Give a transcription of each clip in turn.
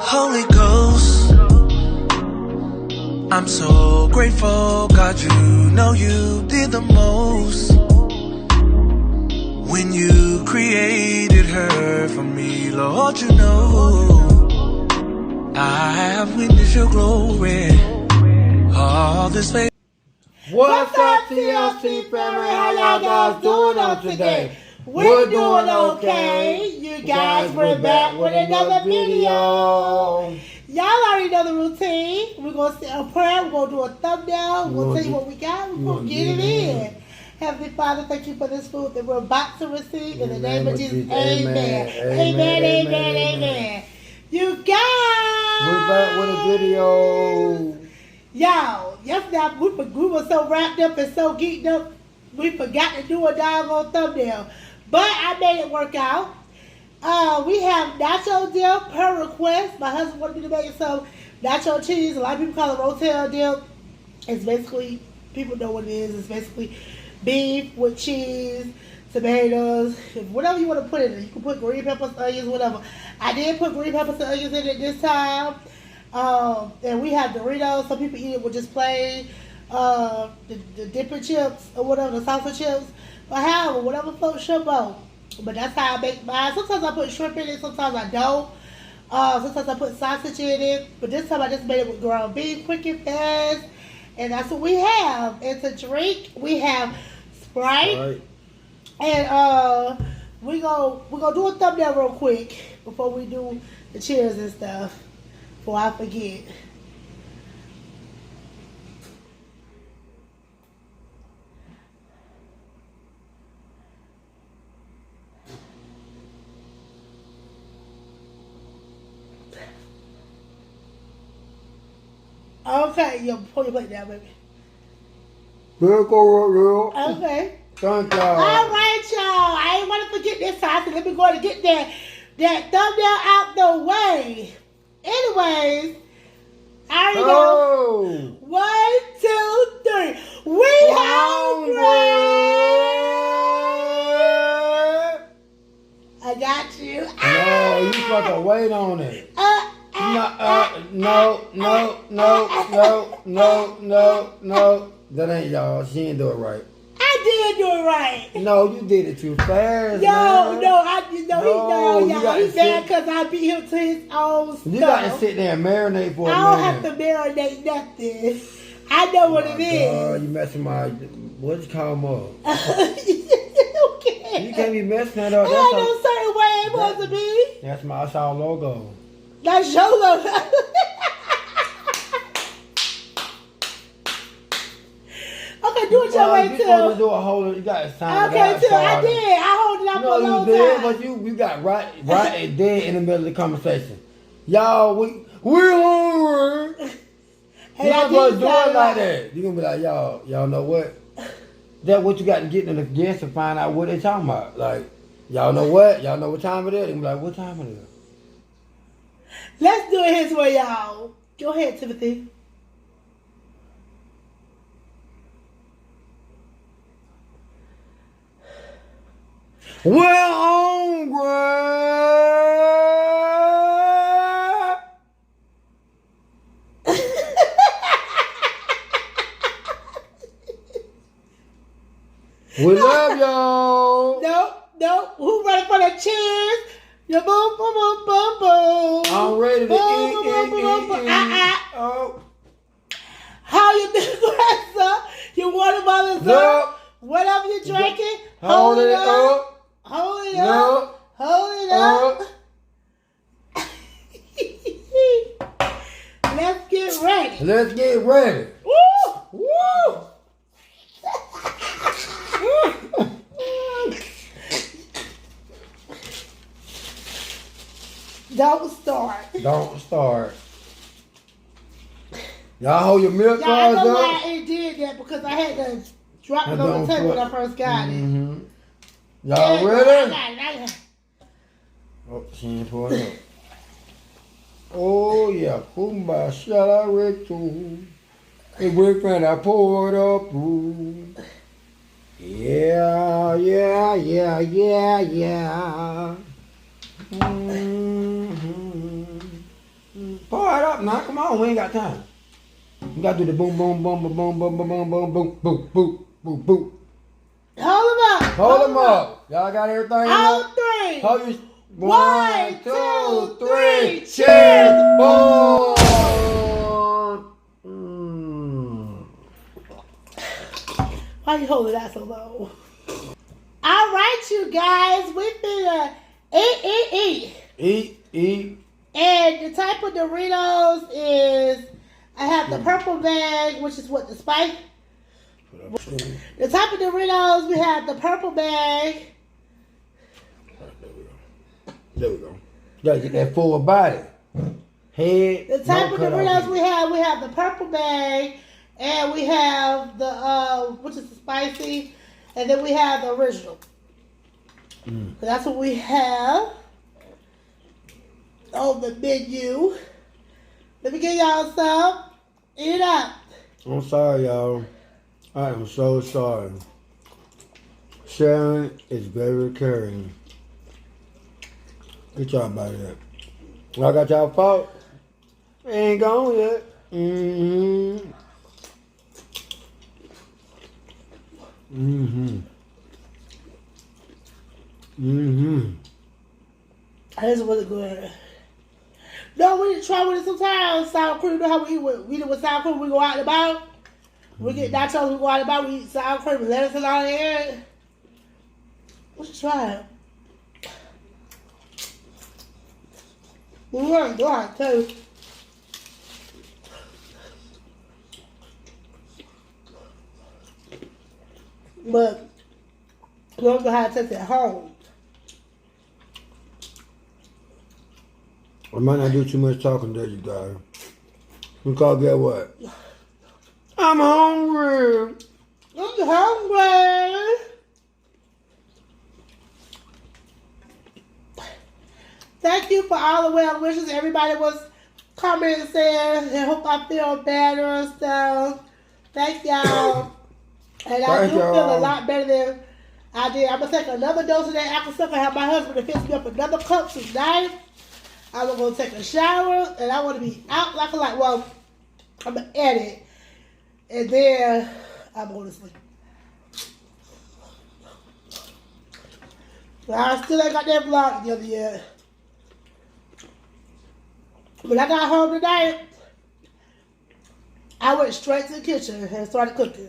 Holy Ghost, I'm so grateful, God, you know you did the most when you created her for me, Lord, you know I have witnessed your glory, all this faith. What's up, TLC family? How y'all guys doing on today? We're doing okay. You guys, we're back with another video. Y'all already know the routine. We're going to say a prayer. We're going to do a thumbnail. We're going to tell you what we got. We're going to get it in. Heavenly Father, thank you for this food that we're about to receive. In the name of Jesus, amen. Amen, amen, amen. You guys! We're back with a video. Y'all, yesterday we were so wrapped up and so geeked up, we forgot to do a doggone thumbnail. But I made it work out. We have nacho dip per request. My husband wanted me to make some nacho cheese. A lot of people call it rotel dip. It's basically, people know what it is. It's basically beef with cheese, tomatoes, whatever you want to put in it. You can put green peppers, onions, whatever. I did put green peppers and onions in it this time. And we have Doritos. Some people eat it with just plain the dipping chips or whatever, the salsa chips. But however, whatever floats your boat. But that's how I make mine. Sometimes I put shrimp in it, sometimes I don't. Sometimes I put sausage in it. But this time I just made it with ground beef, quick and fast. And that's what we have. And to drink, we have Sprite. And we're gonna do a thumbnail real quick before we do the cheers and stuff. Before I forget. Okay, yo, pull your plate down, baby. Okay. Thank y'all. All right, y'all. I ain't want to forget this time, so let me go and get that thumbnail out the way. Anyways, I already know. 1, 2, 3. We hungry. I got you. No, you supposed to wait on it. No. That ain't y'all. She ain't do it right. I did do it right. No, you did it too fast. He's mad because I beat him to his own stuff. You got to sit there and marinate for a minute. I don't have to marinate nothing. I know what it is. Oh, you messing my, what you call them up? Okay. You can't be messing that up. Ain't no certain way it's supposed to be. That's my logo. That's your logo. Okay, do it your way, too. You do a whole, you got to sign okay, too. I did. I hold it up for a long time. But you got right dead in the middle of the conversation. Y'all, we're hungry. You're not going to do it like that. You're going to be like, y'all know what? That's what you got to get in the guests to find out what they talking about. Like, y'all know what? Y'all know what time it is? They're going to be like, what time it is? Let's do it his way, y'all. Go ahead, Timothy. We're hungry. We love y'all. Nope. Who ready for the cheers? The boom, boom, boom, boom, boom. I'm ready to boom, eat. boom, boom. Oh. How you doing, sir? Your water bottle, sir? Up. Whatever you're drinking, Hold it up. Hold it up. Hold it up. Let's get ready. Let's get ready. Woo! Woo! Don't start. Y'all hold your milk I cards know up. why I did that because I had to drop it on the table when I first got it. Y'all ready? I got it. Oh, she ain't poured up. Oh yeah, Kumba Shala Retu. Hey, boyfriend, I poured up. Ooh. Yeah, yeah, yeah, yeah, yeah. Pour it up now. Come on, we ain't got time. You gotta do the boom, boom, boom, boom, boom, boom, boom, boom, boom, boom, boom, boom, boom, boom. Hold them up. Hold them up. Y'all got everything in On there? three. Hold you. 1, 2, 3. Cheers. Boom. Why you holding that so low? All right, you guys. We finna eat. Eat. And the type of Doritos is, I have the purple bag, which is what the spice. The type of Doritos, we have the purple bag. There we go. Gotta get that full body. Head. The type of no Doritos we have the purple bag, and we have the which is the spicy, and then we have the original. So that's what we have on the menu. Let me get y'all some. Eat it up. I'm sorry, y'all. I am so sorry. Sharon is very caring. Good job about that. I got y'all fault. Ain't gone yet. This was good. No, we try with it sometimes. Sour cream. You know how we eat it with sour cream? We go out and about. We get nachos, we go out and about. We eat sour cream and lettuce and all that. We should try it. We want to do it too. But we don't know how to taste it at home. I might not do too much talking there, you guys. Because get what? I'm hungry. I'm hungry. Thank you for all the well wishes. Everybody was commenting saying, I hope I feel better and stuff. Thank y'all. And I do feel a lot better than I did. I'm going to take another dose of that apple stuff. I have my husband to fix me up another cup tonight. I'm going to take a shower, and I want to be out like a light. Well, I'm going to edit, and then I'm going to sleep. I still ain't got that vlog together yet. When I got home tonight, I went straight to the kitchen and started cooking.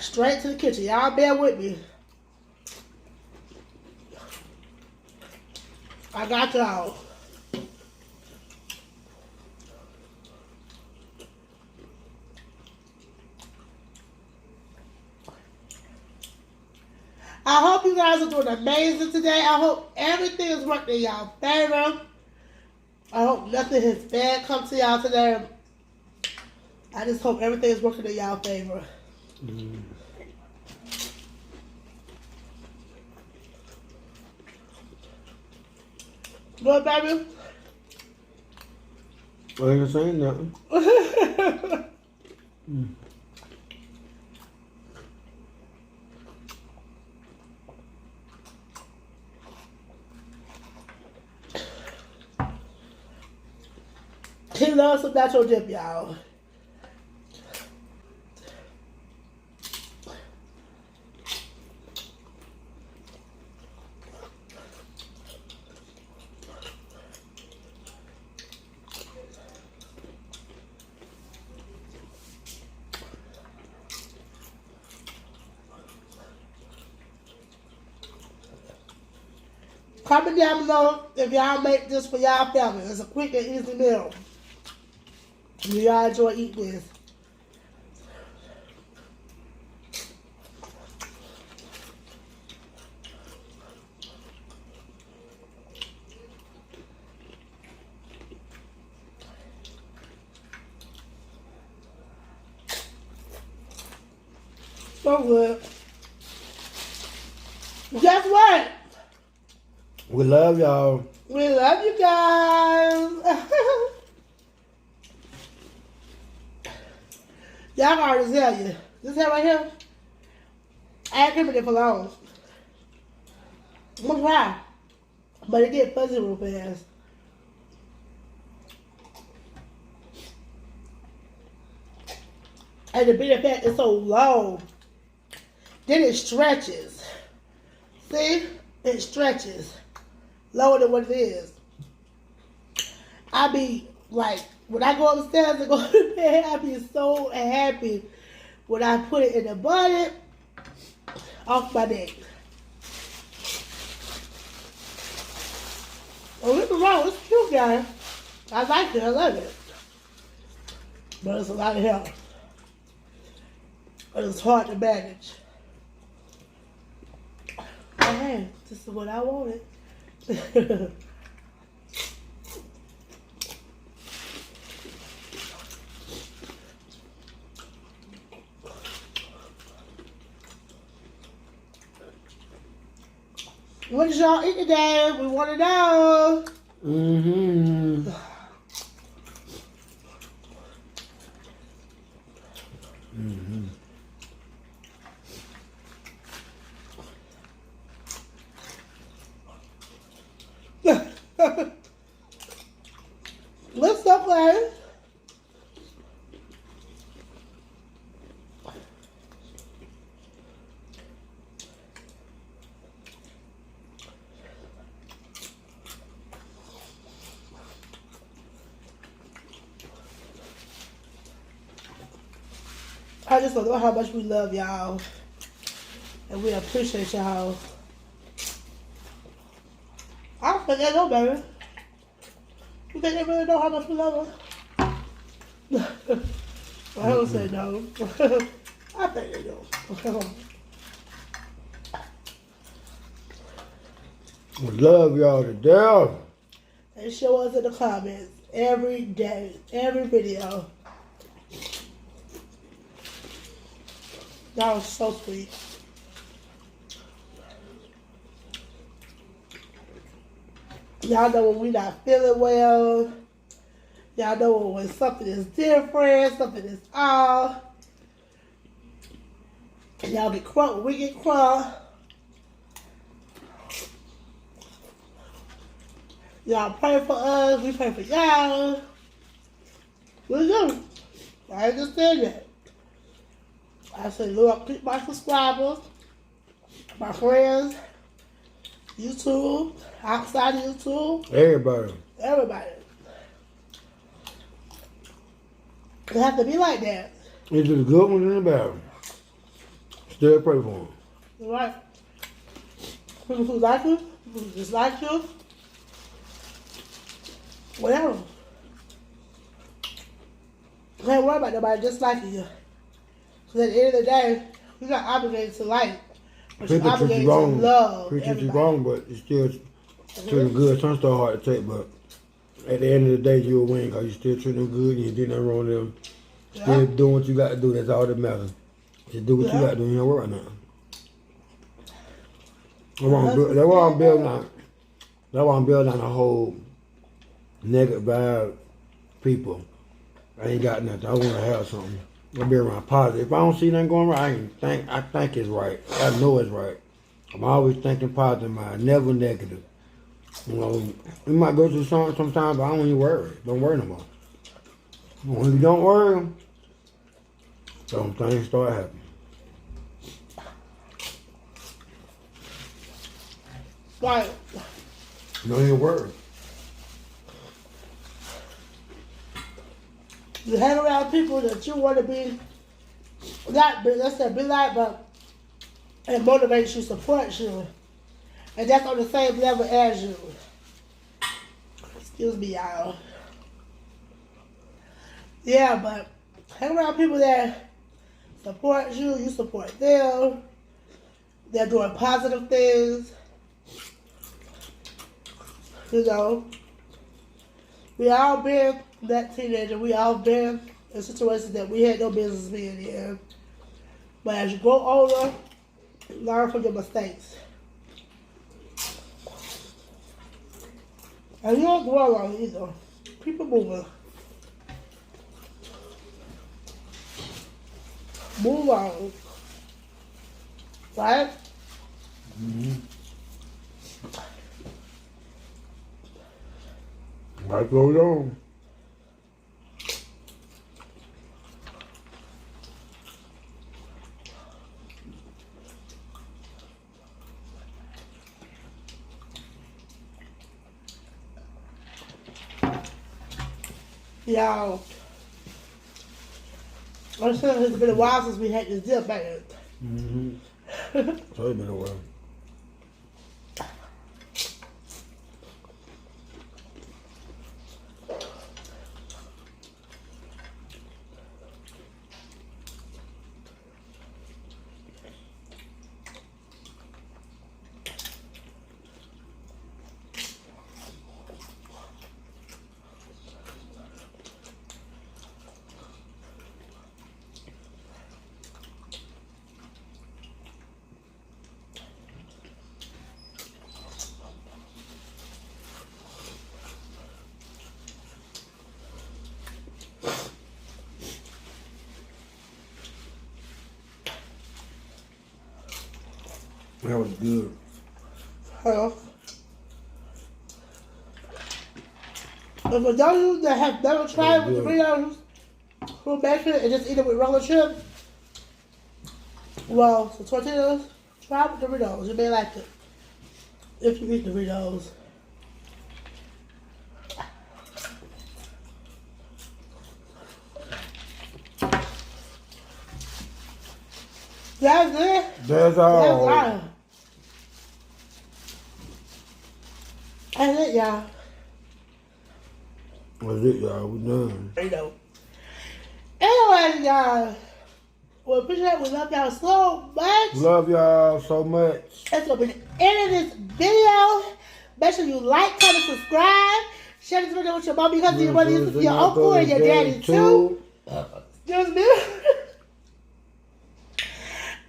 Straight to the kitchen. Y'all bear with me. I got y'all. I hope you guys are doing amazing today. I hope everything is working in y'all favor. I hope nothing has bad come to y'all today. I just hope everything is working in y'all favor. Good, baby? I ain't saying nothing. He loves some nacho dip, y'all. Comment down below if y'all make this for y'all family. It's a quick and easy meal. Do y'all enjoy eating this? So good. Guess what? We love y'all. We love you guys. Y'all can already tell you. This hair right here, I ain't keeping it for long. I'm gonna try. But it get fuzzy real fast. And the bit of fat is so low. Then it stretches. See? It stretches. Lower than what it is. I be like, when I go upstairs and go to bed, I be so happy when I put it in the bonnet off my neck. Oh, this is wrong. It's cute, guys. I like it. I love it. But it's a lot of hair. But it's hard to manage. Okay, this is what I wanted. What did y'all eat today? We want to know. Mm-hmm. Mm-hmm. What's up, guys? I just don't know how much we love y'all. And we appreciate y'all. I don't think they know, baby. You think they really know how much we love them? I don't say no. I think they know. We love y'all to death. And show us in the comments every day, every video. That was so sweet. Y'all know when we not feeling well. Y'all know when something is different, something is off. Y'all get crunk, we get crunk. Y'all pray for us, we pray for y'all. We do. I just said that. I said, Lord, keep my subscribers, my friends, YouTube, outside of YouTube. Everybody. Everybody. It have to be like that. It's just a good one and a bad one. Still pray for them. Right? People who like you, people who dislike you, whatever. Can't worry about nobody disliking you. Because at the end of the day, you're not obligated to like, but you're obligated to love Preaching everybody. is wrong, but it's still treating good. Some still hard to take, but at the end of the day, you'll win because you still treating them good and you did nothing wrong with them. Still doing what you got to do. That's all that matters. Just do what you got to do. You know what right now. That's why I'm building on. That's why I'm building on a whole negative vibe people. I ain't got nothing. I want to have something. I'll be around positive. If I don't see nothing going right, I think it's right. I know it's right. I'm always thinking positive, man. Never negative. You know, we might go through something sometimes, but I don't even worry. Don't worry no more. When you don't worry, some things start happening. Right. Don't even worry. You hang around people that you want to be, not be, let's say be like, but it motivates you, supports you, and that's on the same level as you. Excuse me, y'all. Yeah, but hang around people that support you, you support them. They're doing positive things. You know, we all been that teenager. We all been in situations that we had no business being in. But as you grow older, learn from your mistakes. And you don't dwell on it either. Keep it moving. Move on. Right? Life goes on. Y'all, I'm sure it's been a while since we had this dip back. So it's been a while. That was good. Hello. And for those of you that have never tried with the Doritos, who make it and just eat it with regular chips, well, the tortillas, try with Doritos. You may like it if you eat Doritos. That's it. That's all. That's all. That's it, y'all. That's it, y'all. We done. You know. Anyway, y'all. We appreciate, we love y'all so much. Love y'all so much. That's gonna be the end of this video. Make sure you like, comment, subscribe. Share this video with your mom because you want to listen to your uncle and your daddy too. Just me.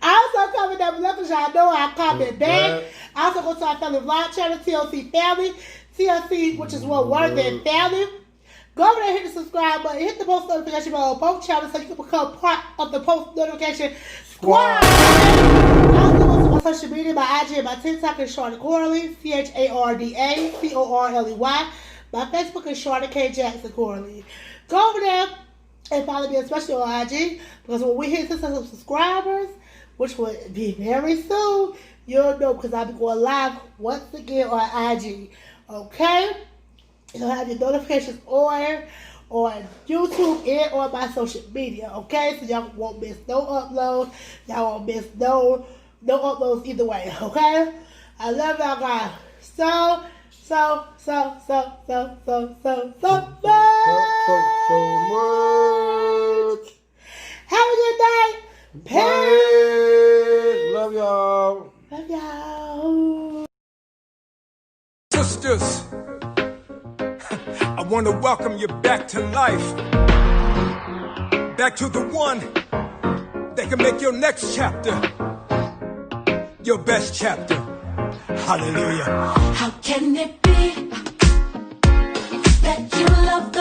Also comment down below because y'all know I comment back. Also go to our family vlog channel, TLC Family. TLC, which is one word, than family. Go over there and hit the subscribe button. Hit the post notification bell on both channels so you can become part of the post notification squad. Also go to my social media, my IG and my TikTok is Sharda Corley, CHARDA CORLEY. My Facebook is Sharda K Jackson Corley. Go over there and follow me, especially on IG, because when we hit 600 subscribers, which will be very soon, you'll know because I'll be going live once again on IG. Okay? You'll have your notifications on YouTube and on my social media. Okay? So y'all won't miss no uploads. Y'all won't miss no uploads either way. Okay? I love y'all guys so much. Have a good night. Peace. Love y'all. Love y'all. Sisters, I want to welcome you back to life. Back to the one that can make your next chapter your best chapter. Hallelujah. How can it be that you love the